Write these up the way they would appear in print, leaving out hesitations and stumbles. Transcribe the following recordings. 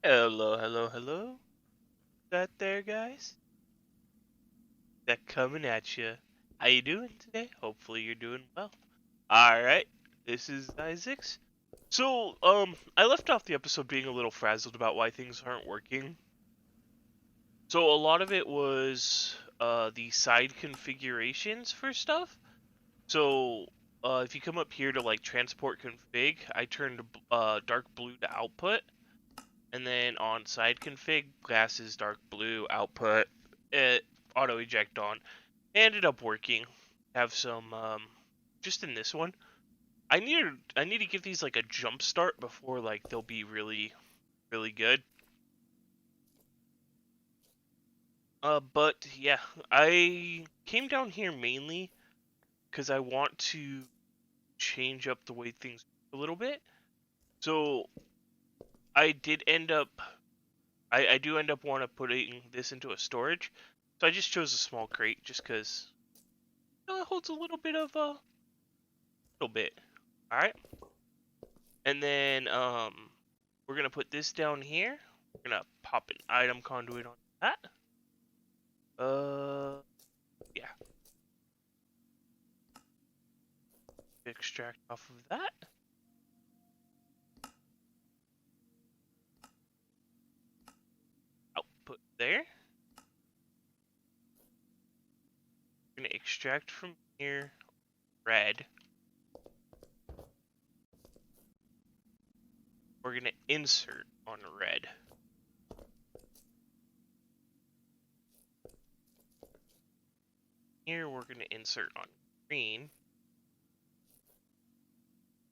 Hello, hello, hello. That there, guys? That coming at you. How you doing today? Hopefully you're doing well. All right, this is Isaacs. So, I left off the episode being a little frazzled about why things aren't working. So a lot of it was the side configurations for stuff. So, if you come up here to like transport config, I turned dark blue to output. And then on side config, glass is dark blue, output, auto eject on. Ended up working. Have some, just in this one. I need to give these like a jump start before like they'll be really, really good. But yeah, I came down here mainly because I want to change up the way things a little bit. So I did end up I do end up want to putting this into a storage. So I just chose a small crate just because it holds a little bit of a little bit. All right, and then we're gonna put this down here. We're gonna pop an item conduit on that. Yeah, extract off of that. Output there. We're gonna extract from here red. We're gonna insert on red. Here we're gonna insert on green.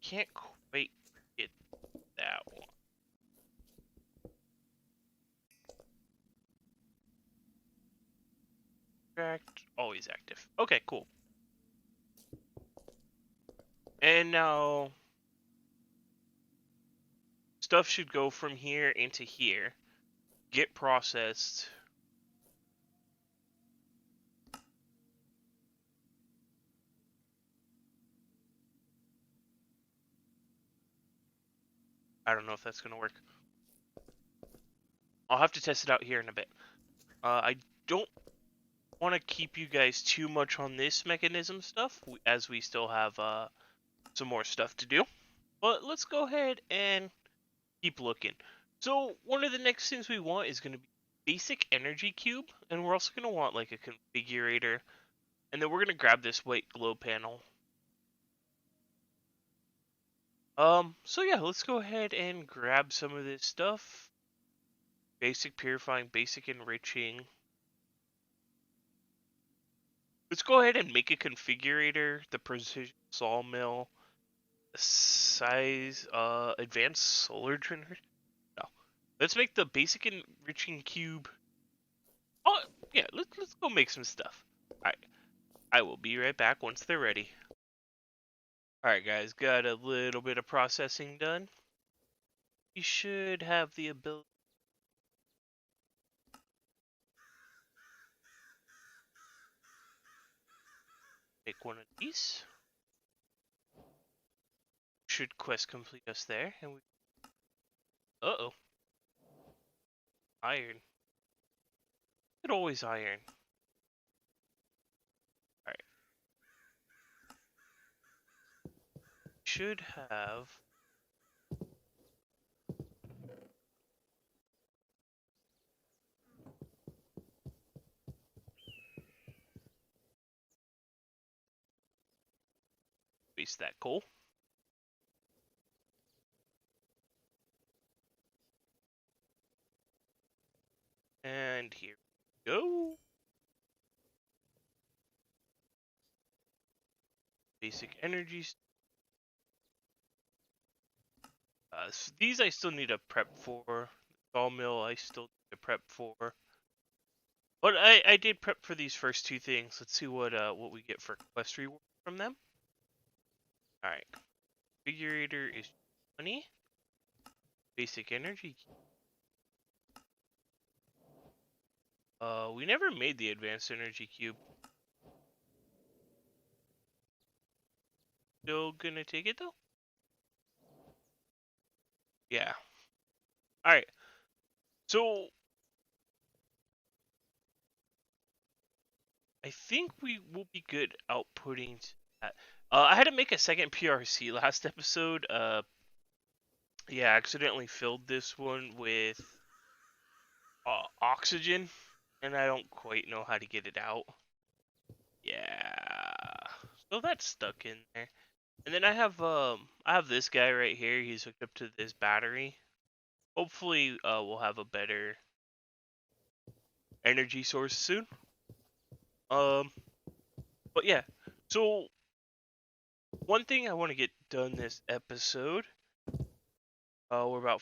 Can't quite get that one. Extract, always active. Okay, cool. And now stuff should go from here into here, get processed. I don't know if that's going to work. I'll have to test it out here in a bit. I don't want to keep you guys too much on this mechanism stuff, as we still have some more stuff to do. But let's go ahead and keep looking. So one of the next things we want is going to be basic energy cube, and we're also going to want like a configurator, and then we're going to grab this white glow panel. So yeah, let's go ahead and grab some of this stuff. Basic purifying, basic enriching. Let's go ahead and make a configurator, the precision sawmill, size, advanced solar generator. No. Let's make the basic enriching cube. Oh, yeah, let's go make some stuff. Alright. I will be right back once they're ready. Alright guys, got a little bit of processing done. You should have the ability to make one of these. Should quest complete us there, and we. Uh-oh. Iron. Could always iron. Alright. Should have. Waste that coal. And here we go. Basic energy. So these I still need to prep for. Sawmill I still need to prep for. But I did prep for these first two things. Let's see what we get for quest reward from them. Alright. Configurator is 20. Basic energy. We never made the advanced energy cube. Still gonna take it though? Yeah. Alright. So I think we will be good outputting that. I had to make a second PRC last episode. Yeah, I accidentally filled this one with oxygen, and I don't quite know how to get it out. Yeah, so that's stuck in there. And then I have this guy right here. He's hooked up to this battery. Hopefully, we'll have a better energy source soon. Um, but yeah. So one thing I want to get done this episode. We're about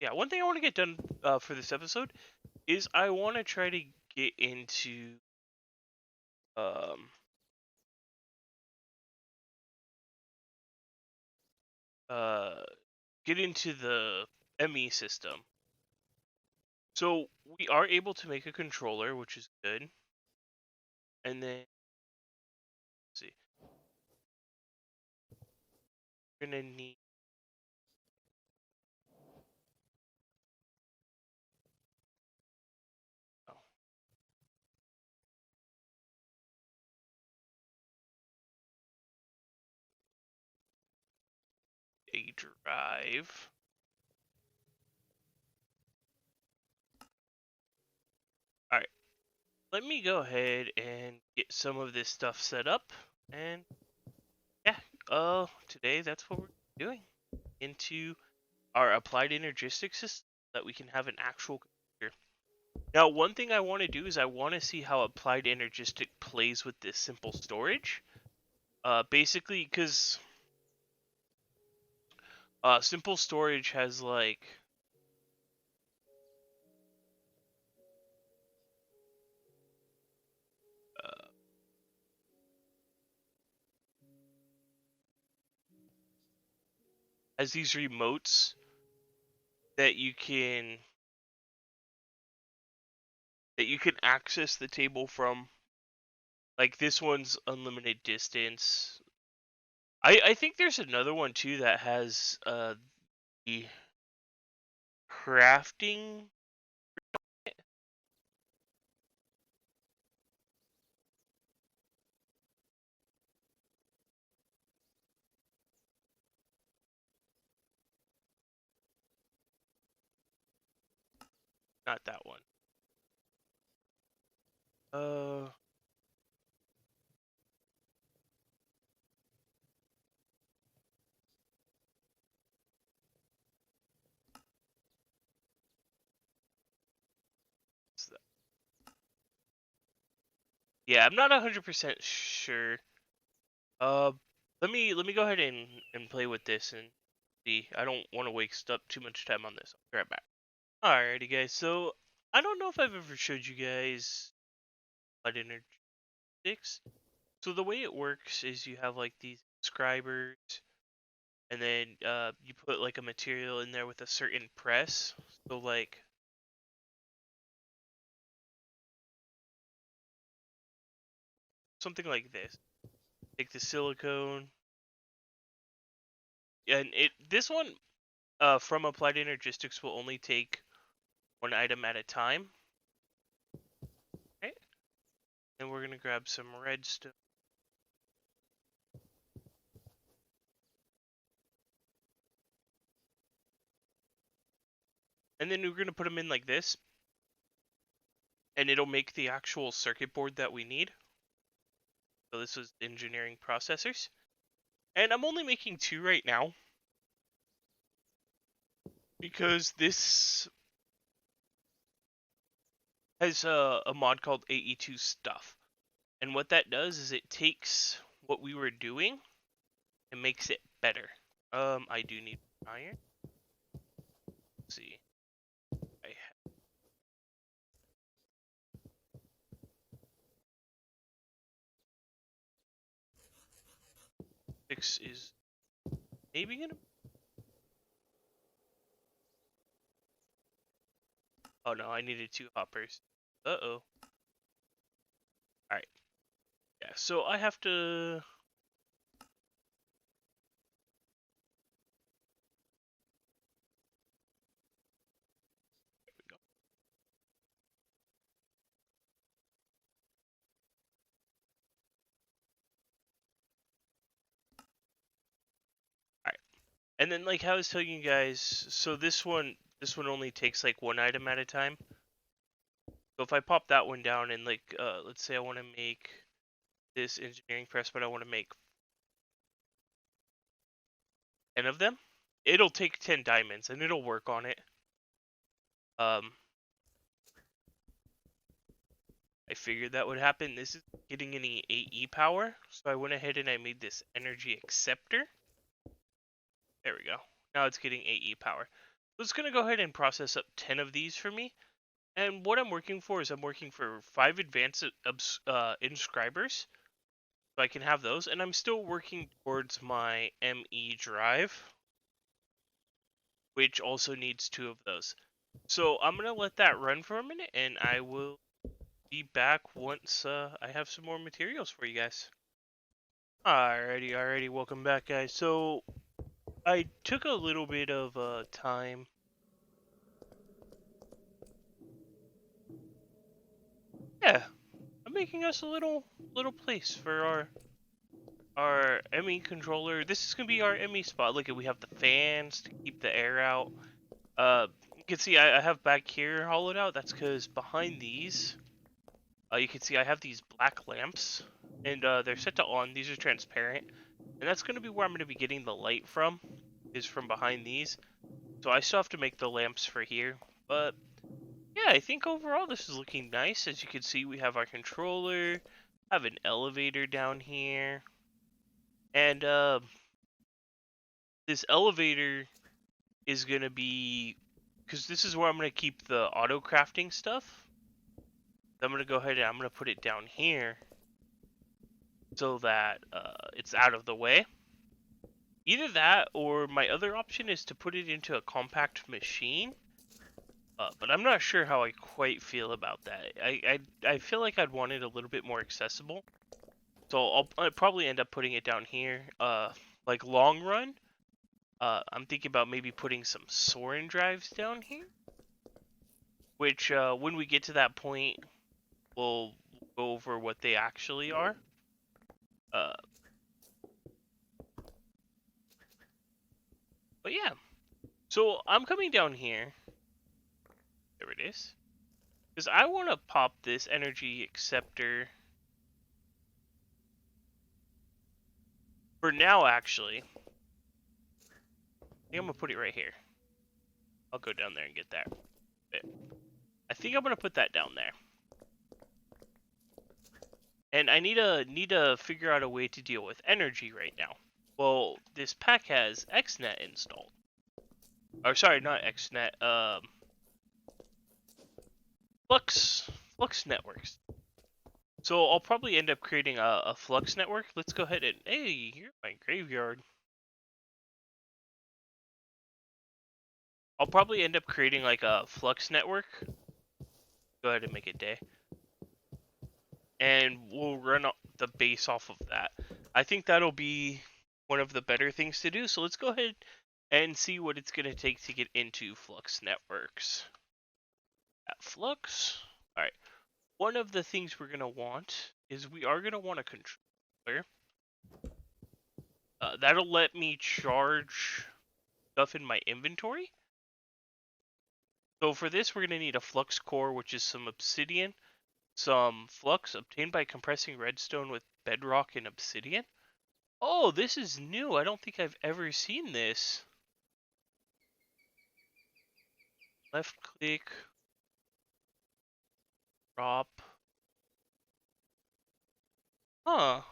yeah. One thing I want to get done for this episode is I want to try to get into um uh get into the ME system. So we are able to make a controller, which is good. And then let's see, we're gonna need oh, a drive. All right, let me go ahead and get some of this stuff set up. And yeah, today that's what we're doing into our applied energistics system that we can have an actual computer. Now, one thing I want to do is I want to see how applied energistic plays with this simple storage. Basically, because simple storage has like uh, has these remotes that you can access the table from. Like this one's unlimited distance. I think there's another one too that has the crafting. Not that one. Uh, yeah, I'm not 100% sure. Uh, let me go ahead and play with this and see. I don't want to waste up too much time on this. I'll be right back. Alrighty, guys. So I don't know if I've ever showed you guys Blood Energetics. So the way it works is you have like these subscribers, and then you put like a material in there with a certain press. So like something like this. Take the silicone, and this one from Applied Energistics will only take one item at a time. Okay. Then we're gonna grab some redstone. And then we're gonna put them in like this, and it'll make the actual circuit board that we need. So this was engineering processors. And I'm only making two right now because this has a mod called AE2 stuff. And what that does is it takes what we were doing and makes it better. I do need iron. Let's see. I Six is maybe gonna. Oh no, I needed two hoppers. Uh-oh. Alright. Yeah, so I have to. There we go. And then like how I was telling you guys, so this one only takes like one item at a time. So if I pop that one down and like let's say I want to make this engineering press, but I want to make 10 of them, it'll take 10 diamonds and it'll work on it. I figured that would happen. This is getting any AE power, so I went ahead and I made this energy acceptor. There we go. Now it's getting AE power. So it's going to go ahead and process up 10 of these for me. And what I'm working for is I'm working for 5 advanced inscribers, so I can have those. And I'm still working towards my ME drive, which also needs 2 of those. So I'm going to let that run for a minute, and I will be back once I have some more materials for you guys. Alrighty, welcome back, guys. So I took a little bit of time. Yeah, I'm making us a little place for our ME controller. This is gonna be our ME spot. Look, we have the fans to keep the air out. You can see I have back here hollowed out. That's because behind these, you can see I have these black lamps, and they're set to on. These are transparent, and that's gonna be where I'm gonna be getting the light from. Is from behind these. So I still have to make the lamps for here, but yeah, I think overall this is looking nice. As you can see, we have our controller, have an elevator down here, and this elevator is gonna be, because this is where I'm gonna keep the auto crafting stuff. I'm gonna go ahead and I'm gonna put it down here so that it's out of the way. Either that, or my other option is to put it into a compact machine. But I'm not sure how I quite feel about that. I feel like I'd want it a little bit more accessible. So I'll probably end up putting it down here. Like long run, I'm thinking about maybe putting some Soren drives down here. Which, when we get to that point, we'll go over what they actually are. But yeah. So I'm coming down here. There it is. Because I want to pop this energy acceptor. For now, actually. I think I'm going to put it right here. I'll go down there and get that bit. I think I'm going to put that down there. And I need to figure out a way to deal with energy right now. Well, this pack has XNet installed. Or sorry, not XNet. Flux networks. So I'll probably end up creating a flux network. Let's go ahead and hey, here's my graveyard. I'll probably end up creating like a flux network. Go ahead and make it day. And we'll run the base off of that. I think that'll be one of the better things to do. So let's go ahead and see what it's going to take to get into flux networks. At flux. All right. One of the things we're going to want is we are going to want a controller. That'll let me charge stuff in my inventory. So for this, we're going to need a flux core, which is some obsidian, some flux obtained by compressing redstone with bedrock and obsidian. Oh, this is new. I don't think I've ever seen this. Left click. Drop. Huh.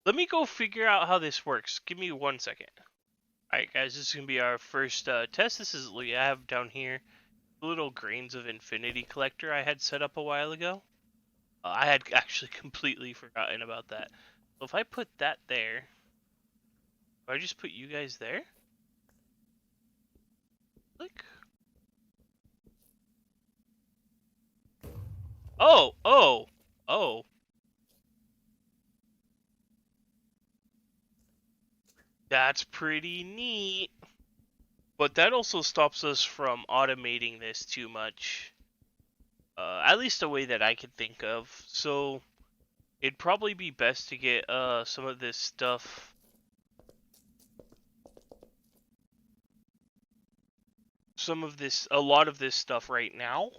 Let me go figure out how this works. Give me 1 second. Alright guys, this is going to be our first test. This is I have down here little grains of infinity collector I had set up a while ago. I had actually completely forgotten about that. So if I put that there, do I just put you guys there? Click. Oh. That's pretty neat. But that also stops us from automating this too much. At least a way that I can think of. So it'd probably be best to get some of this stuff a lot of this stuff right now.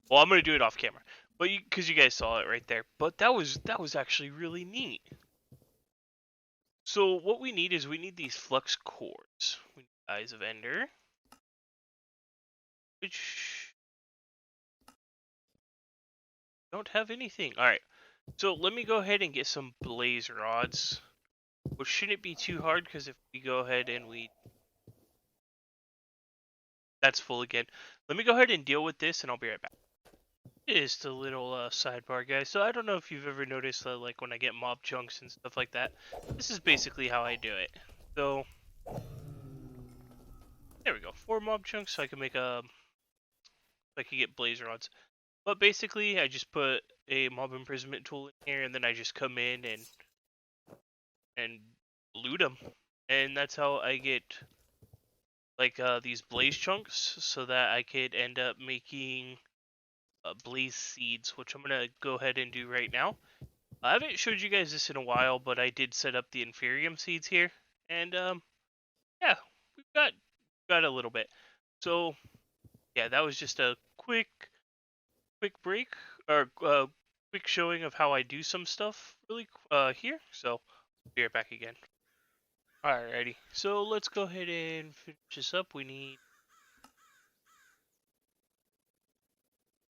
Well, I'm gonna do it off camera, but because you guys saw it right there. But that was actually really neat. So what we need is we need these flux cores. We need Eyes of Ender, which don't have anything. All right, so let me go ahead and get some blaze rods, which shouldn't be too hard because if we go ahead and that's full again. Let me go ahead and deal with this, and I'll be right back. Just a little sidebar, guys. So I don't know if you've ever noticed that, like when I get mob chunks and stuff like that, this is basically how I do it. So there we go, 4 mob chunks, so I can make I can get blaze rods. But basically, I just put a mob imprisonment tool in here, and then I just come in and loot them, and that's how I get like these blaze chunks, so that I could end up making blaze seeds, which I'm gonna go ahead and do right now. I haven't showed you guys this in a while, but I did set up the inferium seeds here, and yeah, we've got a little bit. So yeah, that was just a quick break or quick showing of how I do some stuff really here. So be right back again. Alrighty, so let's go ahead and finish this up. We need.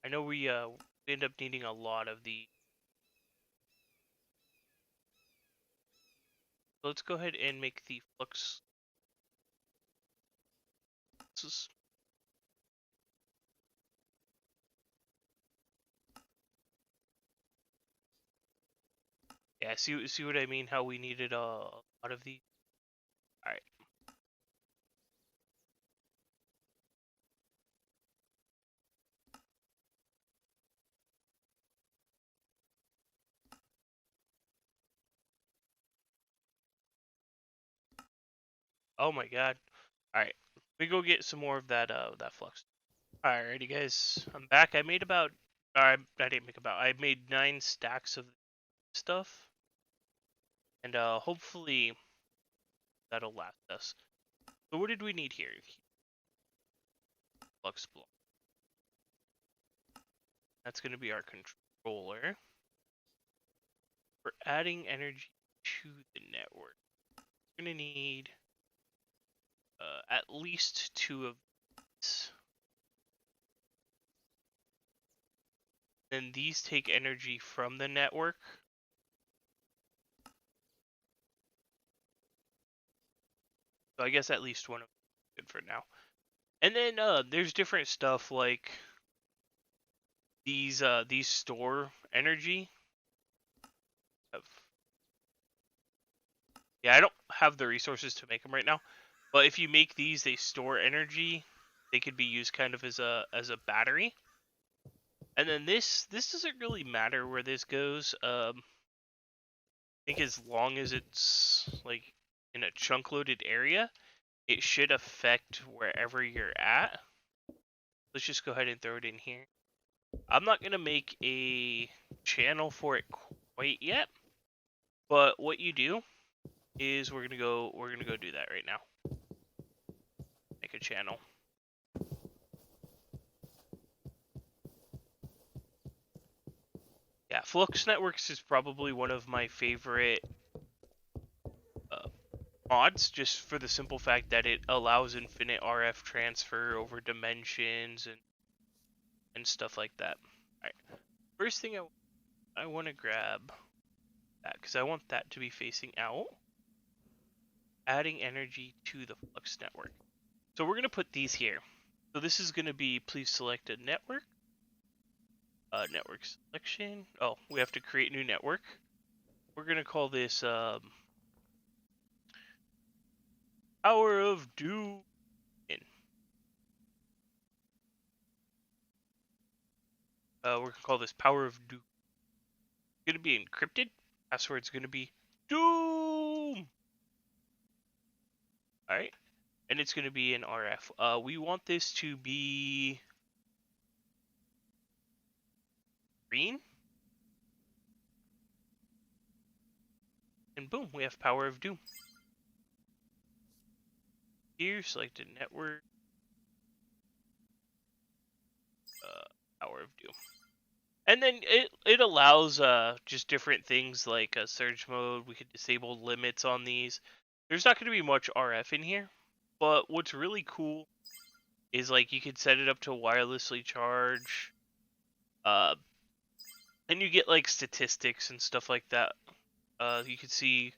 I know we end up needing a lot of the. Let's go ahead and make the flux. Yeah, see what I mean? How we needed a lot of these. All right. Oh my god. All right. We go get some more of that flux. Alrighty, guys. I'm back. I made about. I didn't make about. I made 9 stacks of stuff, and hopefully that'll last us. So what did we need here? Flux block. That's going to be our controller. We're adding energy to the network. We're going to need at least 2 of these. Then these take energy from the network. So I guess at least one of them is good for now. And then there's different stuff like these store energy. Yeah, I don't have the resources to make them right now, but if you make these, they store energy. They could be used kind of as a battery. And then this doesn't really matter where this goes. I think as long as it's like in a chunk loaded area, it should affect wherever you're at. Let's just go ahead and throw it in here. I'm not gonna make a channel for it quite yet, but what you do is we're gonna go do that right now. Make a channel. Yeah, Flux Networks is probably one of my favorite mods, just for the simple fact that it allows infinite RF transfer over dimensions and stuff like that. Alright, first thing I want to grab that, because I want that to be facing out. Adding energy to the Flux Network. So we're going to put these here. So this is going to be, please select a network. Network selection. Oh, we have to create new network. We're going to call this Power of Doom. We're going to call this Power of Doom. It's going to be encrypted. Password's going to be Doom. Alright. And it's going to be in RF. We want this to be green. And boom, we have Power of Doom. Here, select a network. Tower of Doom. And then it allows just different things like surge mode. We could disable limits on these. There's not going to be much RF in here, but what's really cool is like you could set it up to wirelessly charge. And you get like statistics and stuff like that. You can see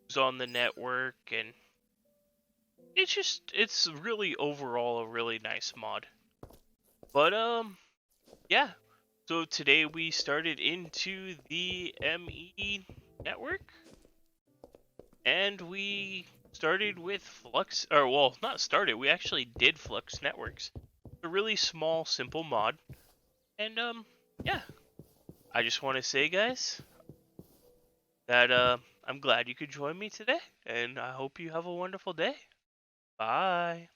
who's on the network, and it's really overall a really nice mod. But yeah. So today we started into the ME network, and we started with Flux, or well, not started. We actually did Flux Networks. A really small, simple mod, and yeah. I just want to say, guys, that I'm glad you could join me today, and I hope you have a wonderful day. Bye.